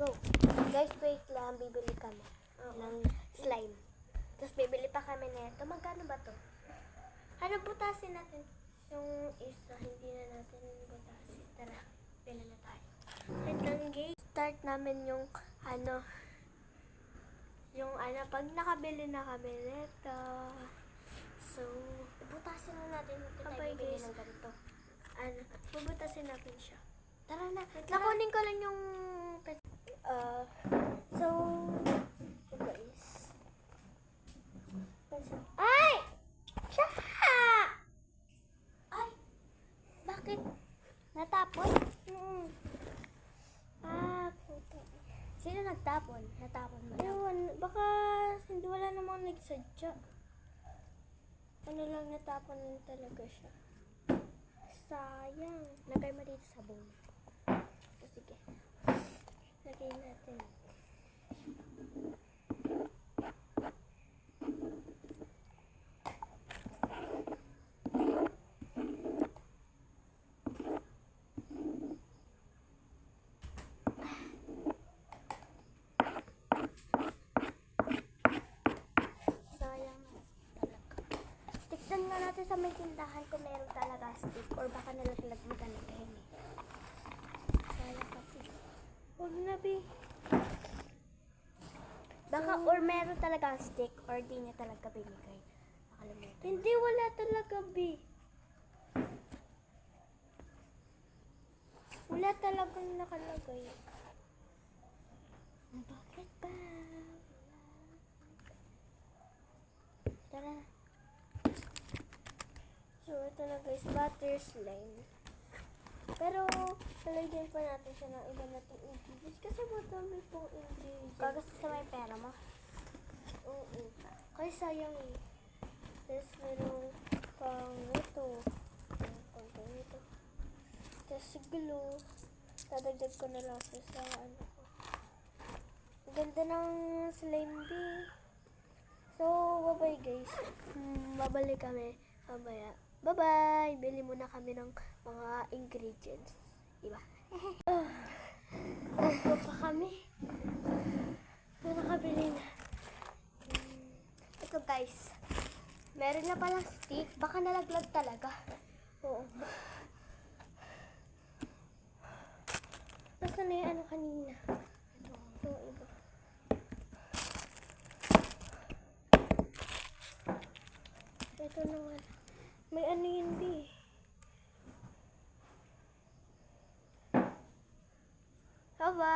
Go. Guys, wait lang. Bibili kami ng slime. Tapos bibili pa kami nito. Magkano ba to? Ano, butasin natin. Yung isa, hindi na natin butasin. Tara, pila na tayo. Wait lang, guys. Start namin yung pag nakabili na kami nito. So, butasin na natin. Kapag guys, ng ganito. Bubutasin natin siya. Tara na. Nakunin ko lang yung so guys. Ay! Siya! Ay! Bakit? Natapon? Puto. Sino nagtapon? Natapon mo lang? Ewan, baka hindi wala namang nagsadya. Ano lang, natapon lang talaga siya. Sayang. Lagay mo dito sa bowl. Sige. Lagay natin. Sayang talaga. Tignan nga natin sa may tindahan kung meron talaga stick or baka nalaglag mo talaga yun eh. Sayang kasi. Huwag na, Bi. Baka or meron talaga stick or di niya talaga binigay. Nakalimutan. Hindi, wala talaga, Bi. Wala talagang nakalagay. Bakit ba? Tara. So, ito na guys, butter slime. Pero, talagyan pa natin siya ng iba nating ingredients kasi madami pong ingredients. Gagastos sa may pera mo? Oo. Kasi sayang eh. Tapos merong pang ito. Pang ito. Tapos glue. Dadagdag ko na lang siya sa ano ko. Ang ganda ng slime bee. So, bye-bye guys. Babalik kami mamaya. Bye-bye! Bili muna kami ng mga ingredients. Diba? Ito pa kami. Nakabili na. Ito guys. Meron na palang stick. Baka nalaglag talaga. Oo. Basta na yung ano kanina. Ito iba. Ito na wala. May ano yun, Bi? Bye-bye!